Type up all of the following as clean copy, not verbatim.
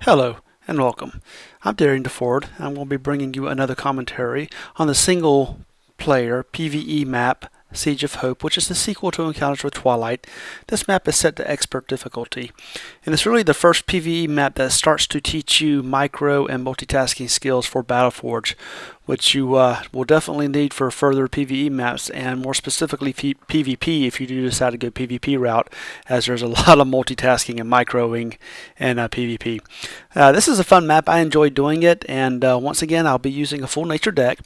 Hello and welcome. I'm Daring DeFord. I'm going to be bringing you another commentary on the single player PvE map Siege of Hope, which is the sequel to Encounters with Twilight. This map is set to expert difficulty, and it's really the first PvE map that starts to teach you micro and multitasking skills for Battleforge, which you will definitely need for further PvE maps, and more specifically PvP if you do decide to go PvP route, as there's a lot of multitasking and microing in PvP. This is a fun map. I enjoy doing it, and once again I'll be using a full nature deck.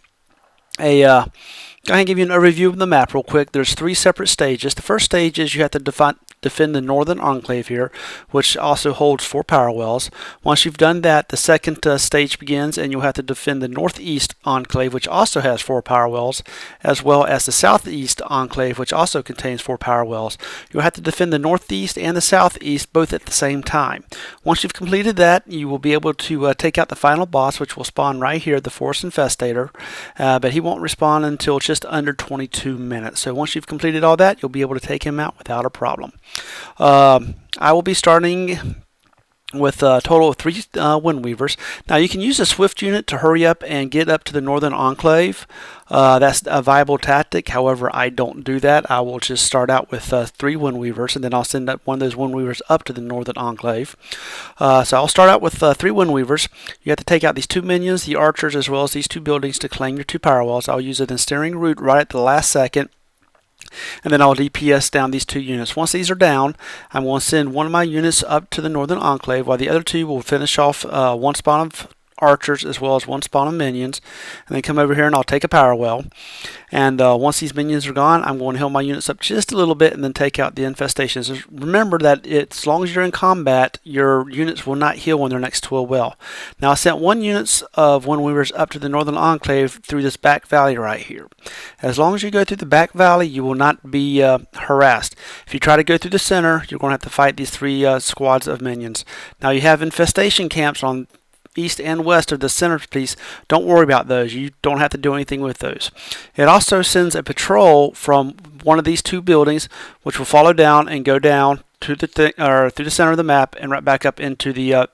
Go ahead and give you an overview of the map real quick. There's 3 separate stages. The first stage is you have to defend the northern enclave here, which also holds 4 power wells. Once you've done that, the second stage begins, and you'll have to defend the northeast enclave, which also has 4 power wells, as well as the southeast enclave, which also contains 4 power wells. You'll have to defend the northeast and the southeast both at the same time. Once you've completed that, you will be able to take out the final boss, which will spawn right here, the Forest Infestator, but he won't respawn until just under 22 minutes. So once you've completed all that, you'll be able to take him out without a problem. I will be starting with a total of 3 Windweavers. Now you can use a Swift unit to hurry up and get up to the northern enclave. That's a viable tactic. However, I don't do that. I will just start out with 3 Windweavers, and then I'll send up one of those Windweavers up to the northern enclave. So I'll start out with 3 Windweavers. You have to take out these 2 minions, the archers, as well as these 2 buildings to claim your 2 power walls. I'll use an Ensnaring Root right at the last second, and then I'll DPS down these 2 units. Once these are down, I'm going to send one of my units up to the northern enclave, while the other 2 will finish off one spawn of archers as well as one spawn of minions, and then come over here and I'll take a power well. And once these minions are gone, I'm going to heal my units up just a little bit and then take out the infestations. Remember that as long as you're in combat, your units will not heal when they're next to a well. Now I sent 1 unit of Windweavers up to the northern enclave through this back valley right here. As long as you go through the back valley, you will not be harassed. If you try to go through the center, you're going to have to fight these 3 squads of minions. Now you have infestation camps on east and west of the center piece. Don't worry about those. You don't have to do anything with those. It also sends a patrol from one of these 2 buildings, which will follow down and go down to the through the center of the map and right back up into the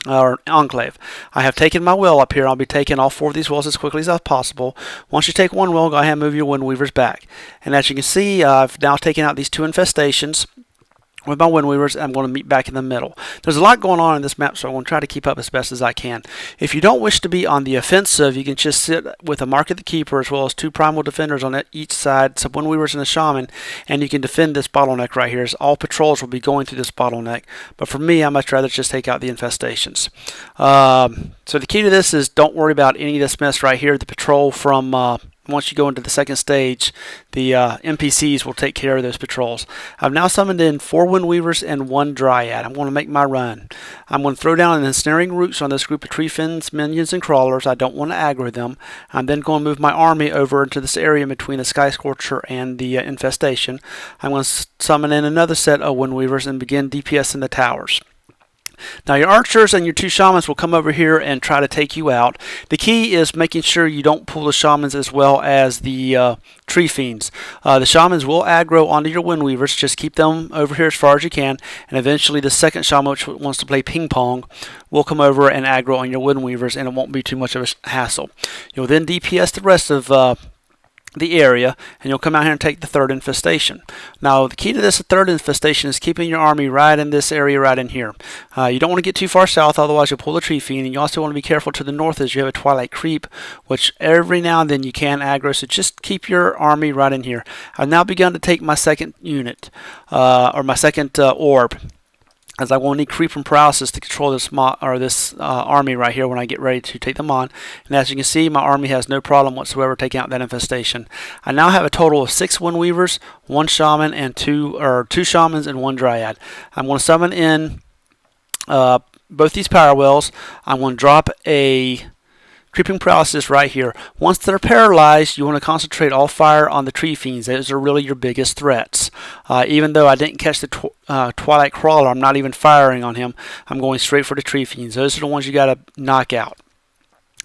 enclave. I have taken my well up here. I'll be taking all 4 of these wells as quickly as possible. Once you take one well, go ahead and move your Windweavers back. And as you can see, I've now taken out these 2 infestations with my Windweavers. I'm going to meet back in the middle. There's a lot going on in this map, so I'm going to try to keep up as best as I can. If you don't wish to be on the offensive, you can just sit with a Mark of the Keeper as well as 2 primal defenders on each side, some Windweavers and a Shaman, and you can defend this bottleneck right here, as all patrols will be going through this bottleneck. But for me, I'd much rather just take out the infestations. So the key to this is don't worry about any of this mess right here. The patrol from once you go into the second stage, the NPCs will take care of those patrols. I've now summoned in 4 Windweavers and 1 Dryad. I'm going to make my run. I'm going to throw down an Ensnaring Roots on this group of tree fins, minions, and crawlers. I don't want to aggro them. I'm then going to move my army over into this area between the Sky Scorcher and the infestation. I'm going to summon in another set of Windweavers and begin DPSing the towers. Now your archers and your 2 shamans will come over here and try to take you out. The key is making sure you don't pull the shamans as well as the tree fiends. The shamans will aggro onto your Windweavers. Just keep them over here as far as you can, and eventually the second shaman, which wants to play ping pong, will come over and aggro on your Windweavers, and it won't be too much of a hassle. You'll then DPS the rest of the area, and you'll come out here and take the 3rd infestation. Now the key to this 3rd infestation is keeping your army right in this area right in here. You don't want to get too far south, otherwise you'll pull the tree fiend, and you also want to be careful to the north as you have a Twilight creep, which every now and then you can aggro, so just keep your army right in here. I've now begun to take my 2nd unit, or my 2nd orb, as I will need creep and paralysis to control this army right here when I get ready to take them on. And as you can see, my army has no problem whatsoever taking out that infestation. I now have a total of 6 Windweavers, 1 Shaman, and 2 Shamans and 1 Dryad. I'm going to summon in both these power wells. I'm going to drop a creeping paralysis right here. Once they're paralyzed, you want to concentrate all fire on the tree fiends. Those are really your biggest threats. Even though I didn't catch the Twilight Crawler, I'm not even firing on him. I'm going straight for the tree fiends. Those are the ones you got to knock out.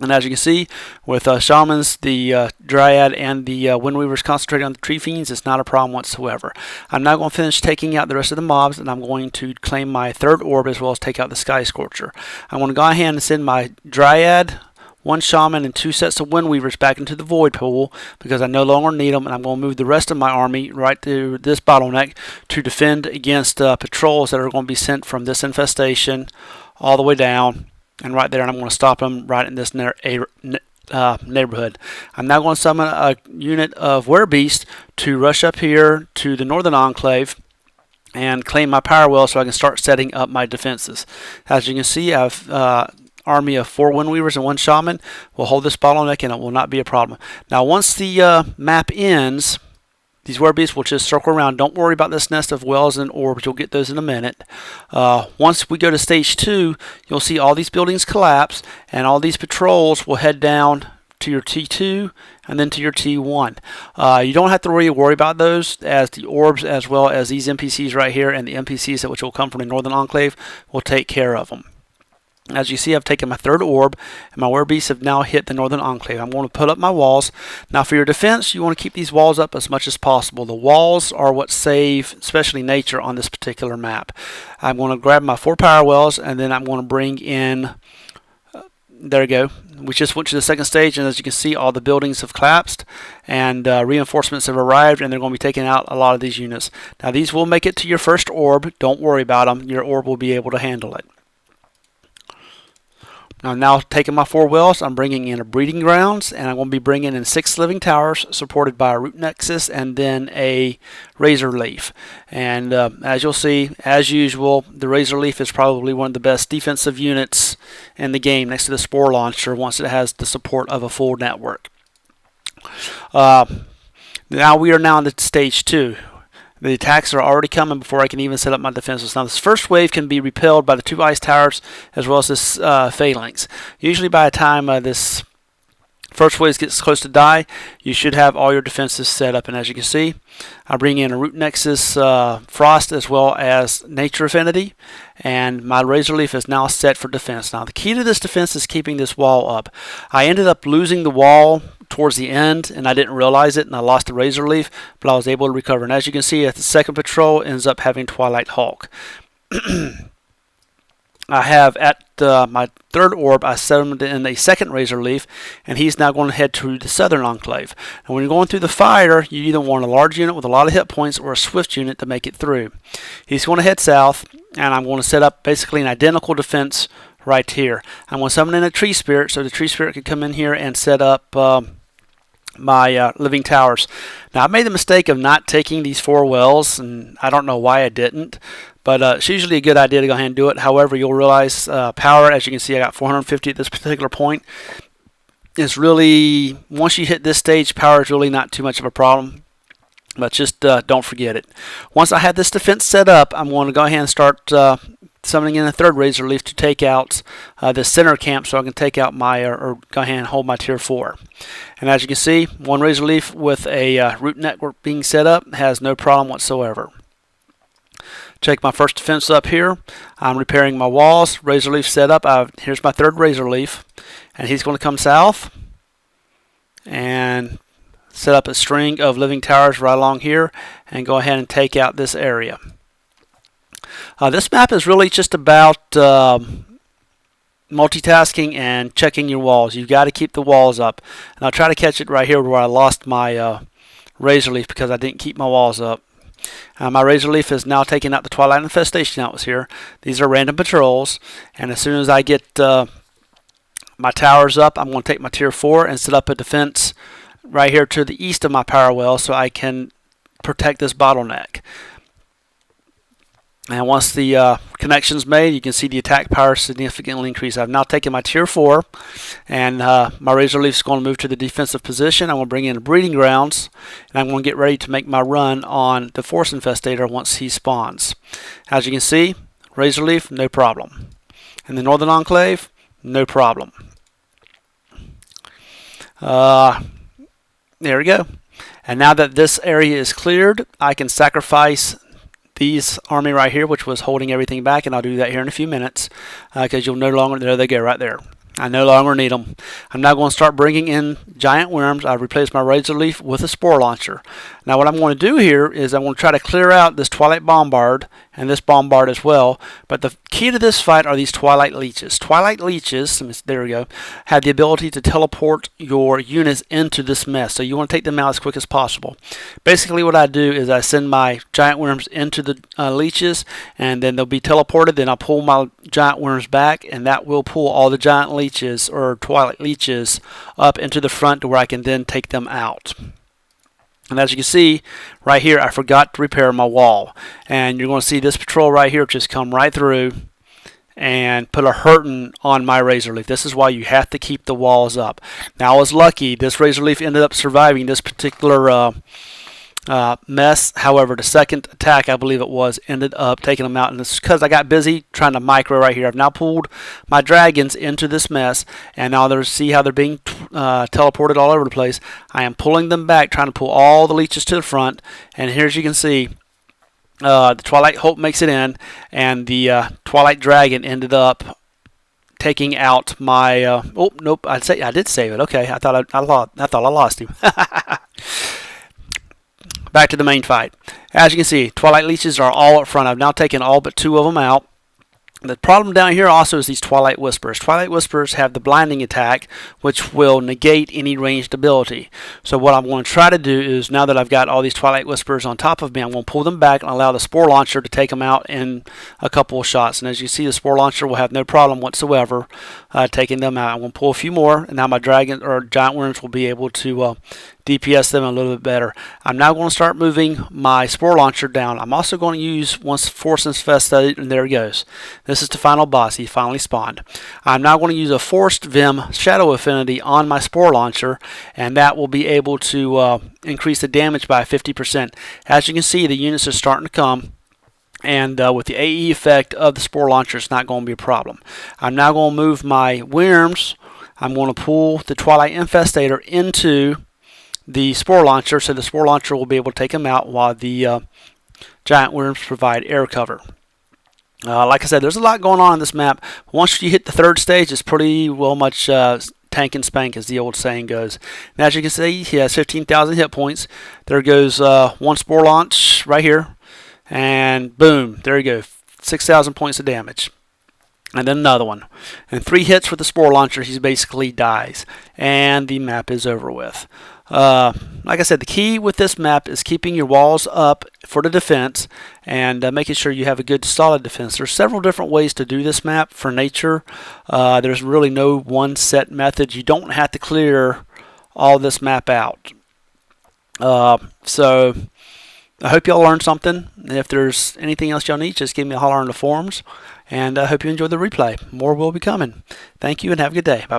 And as you can see, with Shamans, the Dryad, and the Windweavers concentrating on the Tree Fiends, it's not a problem whatsoever. I'm now going to finish taking out the rest of the mobs, and I'm going to claim my third orb as well as take out the Sky Scorcher. I'm going to go ahead and send my Dryad, 1 Shaman, and 2 sets of Windweavers back into the Void Pool because I no longer need them, and I'm going to move the rest of my army right to this bottleneck to defend against patrols that are going to be sent from this infestation all the way down. And right there, and I'm going to stop them right in this neighborhood. I'm now going to summon a unit of Werebeasts to rush up here to the Northern Enclave and claim my power well so I can start setting up my defenses. As you can see, I have army of 4 Windweavers and 1 Shaman. We'll hold this bottleneck and it will not be a problem. Now, once the map ends, these Werebeasts will just circle around. Don't worry about this nest of wells and orbs. You'll get those in a minute. Once we go to stage 2, you'll see all these buildings collapse, and all these patrols will head down to your T2 and then to your T1. You don't have to worry about those, as the orbs as well as these NPCs right here and the NPCs which will come from the Northern Enclave will take care of them. As you see, I've taken my third orb, and my Werebeasts have now hit the Northern Enclave. I'm going to put up my walls. Now, for your defense, you want to keep these walls up as much as possible. The walls are what save, especially nature, on this particular map. I'm going to grab my 4 power wells, and then I'm going to bring in... there we go. We just went to the second stage, and as you can see, all the buildings have collapsed, and reinforcements have arrived, and they're going to be taking out a lot of these units. Now, these will make it to your first orb. Don't worry about them. Your orb will be able to handle it. I'm now taking my 4 wells, I'm bringing in a breeding grounds, and I'm going to be bringing in 6 living towers supported by a root nexus and then a Razorleaf. And as you'll see, as usual, the Razorleaf is probably one of the best defensive units in the game next to the Spore Launcher once it has the support of a full network. Now we are now in stage 2. The attacks are already coming before I can even set up my defenses. Now, this first wave can be repelled by the 2 ice towers as well as this phalanx. Usually by the time this first wave gets close to die, you should have all your defenses set up. And as you can see, I bring in a Root Nexus Frost as well as Nature Affinity. And my Razorleaf is now set for defense. Now, the key to this defense is keeping this wall up. I ended up losing the wall towards the end, and I didn't realize it, and I lost the Razorleaf, but I was able to recover. And as you can see, the second patrol ends up having Twilight Hawk. I have at my third orb, I summoned in a second Razorleaf, and he's now going to head to the Southern Enclave. And when you're going through the fire, you either want a large unit with a lot of hit points or a swift unit to make it through. He's going to head south, and I'm going to set up basically an identical defense right here. I'm going to summon in a Treespirit, so the Treespirit can come in here and set up my living towers. Now, I made the mistake of not taking these 4 wells, and I don't know why I didn't, but it's usually a good idea to go ahead and do it. However, you'll realize power, as you can see, I got 450 at this particular point, is really, once you hit this stage, power is really not too much of a problem. But just don't forget it. Once I have this defense set up, I'm going to go ahead and start summoning in a third Razorleaf to take out the center camp so I can take out my, or go ahead and hold my tier 4. And as you can see, 1 Razorleaf with a root network being set up has no problem whatsoever. Take my first defense up here. I'm repairing my walls. Razorleaf set up. Here's my third Razorleaf. And he's going to come south and set up a string of living towers right along here and go ahead and take out this area. This map is really just about multitasking and checking your walls. You've got to keep the walls up. And I'll try to catch it right here where I lost my Razorleaf because I didn't keep my walls up. My Razorleaf is now taking out the Twilight Infestation that was here. These are random patrols. And as soon as I get my towers up, I'm going to take my tier 4 and set up a defense right here to the east of my power well so I can protect this bottleneck. And once the connection's made, you can see the attack power significantly increase. I've now taken my tier 4, and my Razorleaf is going to move to the defensive position. I'm going to bring in breeding grounds, and I'm going to get ready to make my run on the Force Infestator once he spawns. As you can see, Razorleaf, no problem. In the Northern Enclave, no problem. There we go. And now that this area is cleared, I can sacrifice these army right here, which was holding everything back, and I'll do that here in a few minutes because you'll no longer, there they go right there. I no longer need them. I'm now going to start bringing in giant worms. I've replaced my Razorleaf with a Spore Launcher. Now what I'm going to do here is I'm going to try to clear out this Twilight Bombard and this Bombard as well. But the key to this fight are these Twilight Leeches. Twilight Leeches, there we go, have the ability to teleport your units into this mess. So you want to take them out as quick as possible. Basically what I do is I send my giant worms into the leeches, and then they'll be teleported. Then I'll pull my giant worms back, and that will pull all the giant leeches or Twilight Leeches up into the front to where I can then take them out. And as you can see right here, I forgot to repair my wall. And you're going to see this patrol right here just come right through and put a hurting on my Razorleaf. This is why you have to keep the walls up. Now I was lucky. This Razorleaf ended up surviving this particular mess. However, the second attack, I believe it was, ended up taking them out. And it's because I got busy trying to micro right here. I've now pulled my dragons into this mess. And now there's, see how they're being teleported all over the place. I am pulling them back, trying to pull all the leeches to the front. And here, as you can see, the Twilight Hope makes it in, and the Twilight Dragon ended up taking out my. Oh nope! I did save it. Okay, I thought I lost him. Back to the main fight. As you can see, Twilight Leeches are all up front. I've now taken all but 2 of them out. The problem down here also is these Twilight Whisperers. Twilight Whisperers have the blinding attack, which will negate any ranged ability. So what I'm going to try to do is, now that I've got all these Twilight Whisperers on top of me, I'm going to pull them back and allow the Spore Launcher to take them out in a couple of shots. And as you see, the Spore Launcher will have no problem whatsoever taking them out. I'm going to pull a few more, and now my dragon or giant worms will be able to DPS them a little bit better. I'm now going to start moving my Spore Launcher down. I'm also going to use once Force Infested, and there he goes. This is the final boss. He finally spawned. I'm now going to use a Forced Vim Shadow Affinity on my Spore Launcher, and that will be able to increase the damage by 50%. As you can see, the units are starting to come. And with the AE effect of the Spore Launcher, it's not going to be a problem. I'm now going to move my Wyrms. I'm going to pull the Twilight Infestator into the Spore Launcher, so the Spore Launcher will be able to take them out while the giant worms provide air cover. Like I said, there's a lot going on in this map. Once you hit the 3rd stage, it's pretty well much tank and spank, as the old saying goes. And as you can see, he has 15,000 hit points. There goes one Spore Launch right here, and boom, there you go, 6,000 points of damage. And then another one. And 3 hits with the Spore Launcher, he basically dies. And the map is over with. Like I said, the key with this map is keeping your walls up for the defense and making sure you have a good solid defense. There's several different ways to do this map for nature. There's really no one set method. You don't have to clear all this map out. So I hope y'all learned something. If there's anything else y'all need, just give me a holler on the forums. And I hope you enjoyed the replay. More will be coming. Thank you and have a good day. Bye.